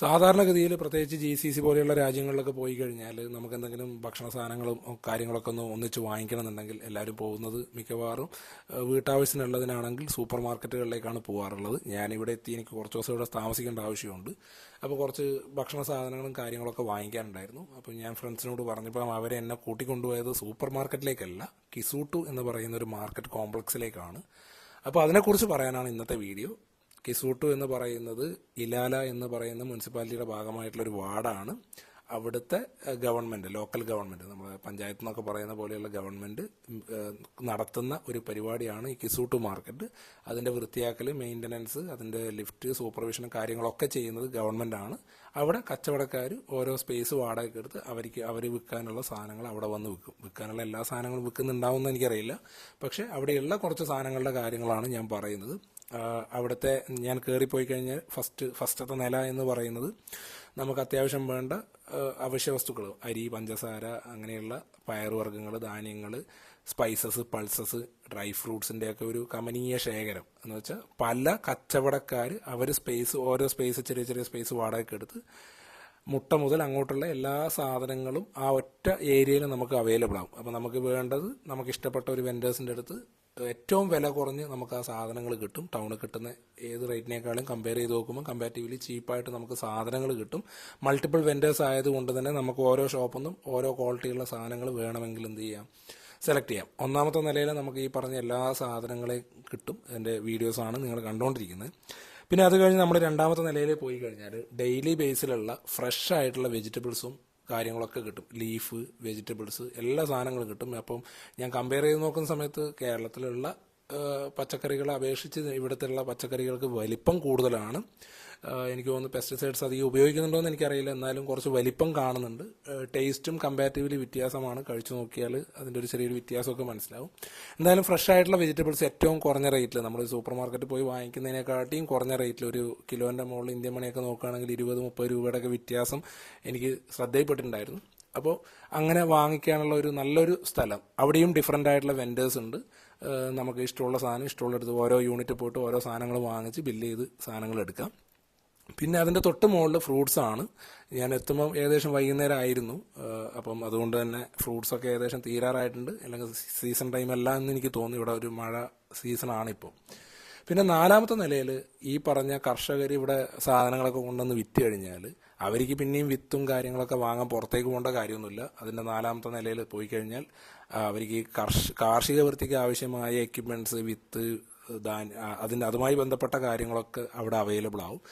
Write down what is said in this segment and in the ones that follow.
സാധാരണഗതിയിൽ പ്രത്യേകിച്ച് GCC പോലെയുള്ള രാജ്യങ്ങളിലൊക്കെ പോയി കഴിഞ്ഞാൽ നമുക്ക് എന്തെങ്കിലും ഭക്ഷണ സാധനങ്ങളും കാര്യങ്ങളൊക്കെ ഒന്നിച്ച് വാങ്ങിക്കണമെന്നുണ്ടെങ്കിൽ എല്ലാവരും പോകുന്നത് മിക്കവാറും വീട്ടാവശ്യത്തിനുള്ളതിനാണെങ്കിൽ സൂപ്പർ മാർക്കറ്റുകളിലേക്കാണ് പോകാറുള്ളത്. ഞാനിവിടെ എത്തി എനിക്ക് കുറച്ച് ദിവസം ഇവിടെ താമസിക്കേണ്ട ആവശ്യമുണ്ട്. അപ്പോൾ കുറച്ച് ഭക്ഷണ സാധനങ്ങളും കാര്യങ്ങളൊക്കെ വാങ്ങിക്കാനുണ്ടായിരുന്നു. അപ്പോൾ ഞാൻ ഫ്രണ്ട്സിനോട് പറഞ്ഞപ്പോൾ അവരെ എന്നെ കൂട്ടിക്കൊണ്ടുപോയത് സൂപ്പർ മാർക്കറ്റിലേക്കല്ല, കിസൂട്ടു എന്ന് പറയുന്ന ഒരു മാർക്കറ്റ് കോംപ്ലക്സിലേക്കാണ്. അപ്പോൾ അതിനെക്കുറിച്ച് പറയാനാണ് ഇന്നത്തെ വീഡിയോ. കിസൂട്ടു എന്ന് പറയുന്നത് ഇലാല എന്ന് പറയുന്ന മുനിസിപ്പാലിറ്റിയുടെ ഭാഗമായിട്ടുള്ളൊരു വാർഡാണ്. അവിടുത്തെ ഗവൺമെൻറ്, ലോക്കൽ ഗവൺമെൻറ്, നമ്മുടെ പഞ്ചായത്ത് എന്നൊക്കെ പറയുന്ന പോലെയുള്ള ഗവൺമെൻറ് നടത്തുന്ന ഒരു പരിപാടിയാണ് ഈ കിസൂട്ടു മാർക്കറ്റ്. അതിൻ്റെ വൃത്തിയാക്കൽ, മെയിൻ്റനൻസ്, അതിൻ്റെ ലിഫ്റ്റ്, സൂപ്പർവിഷനും കാര്യങ്ങളൊക്കെ ചെയ്യുന്നത് ഗവൺമെൻറ്റാണ്. അവിടെ കച്ചവടക്കാർ ഓരോ സ്പേസ് വാടകയ്ക്ക് എടുത്ത് അവർ വിൽക്കാനുള്ള സാധനങ്ങൾ അവിടെ വന്ന് വിൽക്കും. വിൽക്കാനുള്ള എല്ലാ സാധനങ്ങളും വിൽക്കുന്നുണ്ടാവുമെന്ന് എനിക്കറിയില്ല. പക്ഷേ അവിടെയുള്ള കുറച്ച് സാധനങ്ങളുടെ കാര്യങ്ങളാണ് ഞാൻ പറയുന്നത്. അവിടുത്തെ ഞാൻ കയറിപ്പോയി കഴിഞ്ഞാൽ ഫസ്റ്റത്തെ നില എന്ന് പറയുന്നത് നമുക്ക് അത്യാവശ്യം വേണ്ട അവശ്യ വസ്തുക്കൾ, അരി, പഞ്ചസാര, അങ്ങനെയുള്ള പയറുവർഗ്ഗങ്ങൾ, ധാന്യങ്ങൾ, സ്പൈസസ്, പൾസസ്, ഡ്രൈ ഫ്രൂട്ട്സിൻ്റെയൊക്കെ ഒരു കമനീയ ശേഖരം. എന്ന് വെച്ചാൽ പല കച്ചവടക്കാർ അവർ ഓരോ സ്പേസ്, ചെറിയ ചെറിയ സ്പേസ് വാടകയ്ക്ക് എടുത്ത് മുട്ട മുതൽ അങ്ങോട്ടുള്ള എല്ലാ സാധനങ്ങളും ആ ഒറ്റ ഏരിയയിൽ നമുക്ക് അവൈലബിൾ ആകും. അപ്പോൾ നമുക്ക് വേണ്ടത് നമുക്ക് ഇഷ്ടപ്പെട്ട ഒരു വെൻഡേഴ്സിൻ്റെ അടുത്ത് ഏറ്റവും വില കുറഞ്ഞ് നമുക്ക് ആ സാധനങ്ങൾ കിട്ടും. ടൗണിൽ കിട്ടുന്ന ഏത് റേറ്റിനേക്കാളും കമ്പയർ ചെയ്ത് നോക്കുമ്പോൾ കമ്പാരിറ്റീവ്ലി ചീപ്പായിട്ട് നമുക്ക് സാധനങ്ങൾ കിട്ടും. മൾട്ടിപ്പിൾ വെൻഡേഴ്സ് ആയതുകൊണ്ട് തന്നെ നമുക്ക് ഓരോ ഷോപ്പിൽ നിന്നും ഓരോ ക്വാളിറ്റിയുള്ള സാധനങ്ങൾ വേണമെങ്കിൽ എന്ത് ചെയ്യാം, സെലക്ട് ചെയ്യാം. ഒന്നാമത്തെ നിലയിൽ നമുക്ക് ഈ പറഞ്ഞ എല്ലാ സാധനങ്ങളെയും കിട്ടും. അതിൻ്റെ വീഡിയോസാണ് നിങ്ങൾ കണ്ടുകൊണ്ടിരിക്കുന്നത്. പിന്നെ അത് കഴിഞ്ഞ് നമ്മൾ രണ്ടാമത്തെ നിലയിൽ പോയി കഴിഞ്ഞാൽ ഡെയിലി ബേസിലുള്ള ഫ്രഷ് ആയിട്ടുള്ള വെജിറ്റബിൾസും കാര്യങ്ങളൊക്കെ കിട്ടും. ലീഫ്, വെജിറ്റബിൾസ്, എല്ലാ സാധനങ്ങളും കിട്ടും. അപ്പം ഞാൻ കമ്പയർ ചെയ്ത് നോക്കുന്ന സമയത്ത് കേരളത്തിലുള്ള പച്ചക്കറികളെ അപേക്ഷിച്ച് ഇവിടുത്തെ പച്ചക്കറികൾക്ക് വലിപ്പം കൂടുതലാണ്. എനിക്ക് തോന്നുന്നു പെസ്റ്റിസൈഡ്സ് അധികം ഉപയോഗിക്കുന്നുണ്ടോ എന്ന് എനിക്കറിയില്ല, എന്നാലും കുറച്ച് വലിപ്പം കാണുന്നുണ്ട്. ടേസ്റ്റും കമ്പാരിറ്റീവ്ലി വ്യത്യാസമാണ്. കഴിച്ചു നോക്കിയാൽ അതിൻ്റെ ഒരു ചെറിയൊരു വ്യത്യാസമൊക്കെ മനസ്സിലാവും. എന്തായാലും ഫ്രഷ് ആയിട്ടുള്ള വെജിറ്റബിൾസ് ഏറ്റവും കുറഞ്ഞ റേറ്റിൽ, നമ്മൾ സൂപ്പർ മാർക്കറ്റിൽ പോയി വാങ്ങിക്കുന്നതിനെക്കാട്ടിയും കുറഞ്ഞ റേറ്റിൽ, ഒരു കിലോൻ്റെ മുകളിൽ ഇന്ത്യൻ മണിയൊക്കെ നോക്കുകയാണെങ്കിൽ 20-30 രൂപയുടെയൊക്കെ വ്യത്യാസം എനിക്ക് ശ്രദ്ധയിൽപ്പെട്ടിട്ടുണ്ടായിരുന്നു. അപ്പോൾ അങ്ങനെ വാങ്ങിക്കാനുള്ള ഒരു നല്ലൊരു സ്ഥലം. അവിടെയും ഡിഫറൻ്റ് ആയിട്ടുള്ള വെൻഡേഴ്സ് ഉണ്ട്. നമുക്ക് ഇഷ്ടമുള്ള സാധനം ഇഷ്ടമുള്ളടുത്ത് ഓരോ യൂണിറ്റ് പോയിട്ട് ഓരോ സാധനങ്ങൾ വാങ്ങിച്ച് ബില്ല് ചെയ്ത് സാധനങ്ങൾ എടുക്കാം. പിന്നെ അതിൻ്റെ തൊട്ട് മുകളിൽ ഫ്രൂട്ട്സ് ആണ്. ഞാൻ എത്തുമ്പം ഏകദേശം വൈകുന്നേരം ആയിരുന്നു. അപ്പം അതുകൊണ്ട് തന്നെ ഫ്രൂട്ട്സൊക്കെ ഏകദേശം തീരാറായിട്ടുണ്ട്. അല്ലെങ്കിൽ സീസൺ ടൈം അല്ല എന്ന് എനിക്ക് തോന്നി. ഇവിടെ ഒരു മഴ സീസണാണിപ്പോൾ. പിന്നെ നാലാമത്തെ നിലയിൽ ഈ പറഞ്ഞ കർഷകർ ഇവിടെ സാധനങ്ങളൊക്കെ കൊണ്ടുവന്ന് വിറ്റ് കഴിഞ്ഞാൽ അവർക്ക് പിന്നെയും വിത്തും കാര്യങ്ങളൊക്കെ വാങ്ങാൻ പുറത്തേക്ക് പോകേണ്ട കാര്യമൊന്നുമില്ല. അതിൻ്റെ നാലാമത്തെ നിലയിൽ പോയി കഴിഞ്ഞാൽ അവർക്ക് കാർഷിക വൃത്തിക്ക് ആവശ്യമായ എക്യുപ്മെൻറ്റ്സ്, വിത്ത്, അതുമായി ബന്ധപ്പെട്ട കാര്യങ്ങളൊക്കെ അവിടെ അവൈലബിൾ ആവും.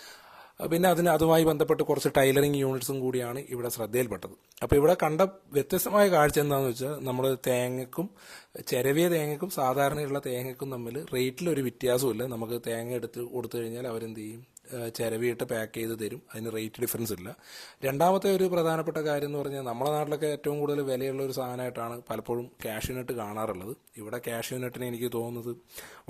പിന്നെ അതുമായി ബന്ധപ്പെട്ട് കുറച്ച് ടൈലറിങ് യൂണിറ്റ്സും കൂടിയാണ് ഇവിടെ ശ്രദ്ധയിൽപ്പെട്ടത്. അപ്പോൾ ഇവിടെ കണ്ട വ്യത്യസ്തമായ കാഴ്ച എന്താണെന്ന് വെച്ചാൽ, നമ്മൾ ചിരവിയ തേങ്ങയ്ക്കും സാധാരണയുള്ള തേങ്ങയ്ക്കും തമ്മിൽ റേറ്റിലൊരു വ്യത്യാസമില്ല. നമുക്ക് തേങ്ങ എടുത്ത് കൊടുത്തു കഴിഞ്ഞാൽ അവരെന്ത് ചെയ്യും, ചിരവിയിട്ട് പാക്ക് ചെയ്ത് തരും. അതിന് റേറ്റ് ഡിഫറൻസ് ഇല്ല. രണ്ടാമത്തെ ഒരു പ്രധാനപ്പെട്ട കാര്യം എന്ന് പറഞ്ഞാൽ, നമ്മുടെ നാട്ടിലൊക്കെ ഏറ്റവും കൂടുതൽ വിലയുള്ള ഒരു സാധനമായിട്ടാണ് പലപ്പോഴും കാഷ്യൂനട്ട് കാണാറുള്ളത്. ഇവിടെ കാഷ്യൂനട്ടിന് എനിക്ക് തോന്നുന്നത്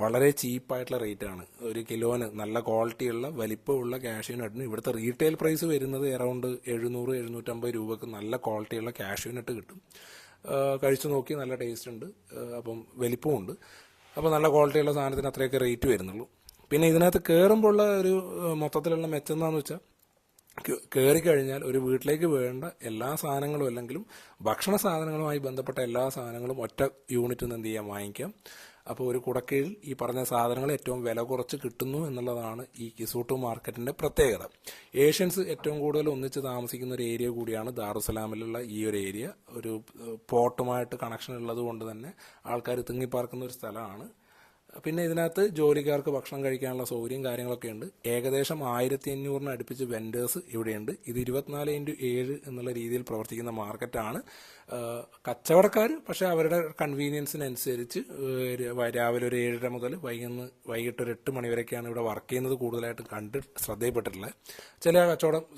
വളരെ ചീപ്പായിട്ടുള്ള റേറ്റാണ്. ഒരു കിലോന് നല്ല ക്വാളിറ്റിയുള്ള വലിപ്പമുള്ള കാഷ്യൂനട്ടിന് ഇവിടുത്തെ റീറ്റെയിൽ പ്രൈസ് വരുന്നത് അറൗണ്ട് 700-750 രൂപക്ക് നല്ല ക്വാളിറ്റിയുള്ള കാഷ്യൂനട്ട് കിട്ടും. കഴിച്ചു നോക്കി, നല്ല ടേസ്റ്റ് ഉണ്ട്, അപ്പം വലിപ്പമുണ്ട്. അപ്പോൾ നല്ല ക്വാളിറ്റിയുള്ള സാധനത്തിന് അത്രയൊക്കെ റേറ്റ് വരുന്നുള്ളൂ. പിന്നെ ഇതിനകത്ത് കയറുമ്പോഴുള്ള ഒരു മൊത്തത്തിലുള്ള മെച്ചം എന്താണെന്ന് വെച്ചാൽ, കയറിക്കഴിഞ്ഞാൽ ഒരു വീട്ടിലേക്ക് വേണ്ട എല്ലാ സാധനങ്ങളും അല്ലെങ്കിലും ഭക്ഷണ സാധനങ്ങളുമായി ബന്ധപ്പെട്ട എല്ലാ സാധനങ്ങളും ഒറ്റ യൂണിറ്റിൽ നിന്ന് എന്ത് ചെയ്യാം, വാങ്ങിക്കാം. അപ്പോൾ ഒരു കുടക്കീഴിൽ ഈ പറഞ്ഞ സാധനങ്ങൾ ഏറ്റവും വില കുറച്ച് കിട്ടുന്നു എന്നുള്ളതാണ് ഈ കിസൂട്ടു മാർക്കറ്റിൻ്റെ പ്രത്യേകത. ഏഷ്യൻസ് ഏറ്റവും കൂടുതൽ ഒന്നിച്ച് താമസിക്കുന്ന ഒരു ഏരിയ കൂടിയാണ് ദാറുസലാമിലുള്ള ഈ ഒരു ഏരിയ. ഒരു പോർട്ടുമായിട്ട് കണക്ഷൻ ഉള്ളത് കൊണ്ട് തന്നെ ആൾക്കാർ തിങ്ങിപ്പാർക്കുന്ന ഒരു സ്ഥലമാണ്. പിന്നെ ഇതിനകത്ത് ജോലിക്കാർക്ക് ഭക്ഷണം കഴിക്കാനുള്ള സൗകര്യം കാര്യങ്ങളൊക്കെ ഉണ്ട്. ഏകദേശം 1500 അടുപ്പിച്ച് വെൻഡേഴ്സ് ഇവിടെയുണ്ട്. ഇത് 24x7 എന്നുള്ള രീതിയിൽ പ്രവർത്തിക്കുന്ന മാർക്കറ്റാണ്. കച്ചവടക്കാർ പക്ഷേ അവരുടെ കൺവീനിയൻസിനനുസരിച്ച് രാവിലെ ഒരു 7:30 മുതൽ വൈകിട്ട് ഒരു 8 മണി വരെയൊക്കെയാണ് ഇവിടെ വർക്ക് ചെയ്യുന്നത്. കൂടുതലായിട്ട് ശ്രദ്ധയിൽപ്പെട്ടിട്ടുള്ളത്.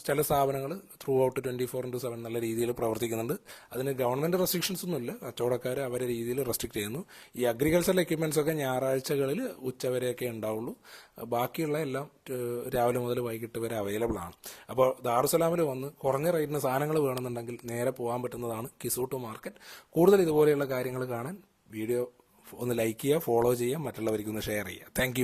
ചില സ്ഥാപനങ്ങൾ ത്രൂ ഔട്ട് 24x7 നല്ല രീതിയിൽ പ്രവർത്തിക്കുന്നുണ്ട്. അതിന് ഗവൺമെൻറ് റെസ്ട്രിക്ഷൻസ് ഒന്നുമില്ല. കച്ചവടക്കാർ അവരുടെ രീതിയിൽ റെസ്ട്രിക്ട് ചെയ്യുന്നു. ഈ അഗ്രികൾച്ചറൽ എക്യുപ്മെൻറ്റ്സ് ഒക്കെ ഞായറാഴ്ചകളിൽ ഉച്ചവരെയൊക്കെ ഉണ്ടാവുള്ളൂ. ബാക്കിയുള്ള എല്ലാം രാവിലെ മുതൽ വൈകിട്ട് വരെ അവൈലബിൾ ആണ്. അപ്പോൾ ദാറുസലാമിൽ വന്ന് കുറഞ്ഞ റേറ്റിന് സാധനങ്ങൾ വേണമെന്നുണ്ടെങ്കിൽ നേരെ പോകാൻ പറ്റുന്നതാണ് കിസൂട്ടു മാർക്കറ്റ്. കൂടുതൽ ഇതുപോലെയുള്ള കാര്യങ്ങൾ കാണാൻ വീഡിയോ ഒന്ന് ലൈക്ക് ചെയ്യുക, ഫോളോ ചെയ്യുക, മറ്റുള്ളവർക്കൊന്ന് ഷെയർ ചെയ്യുക. താങ്ക്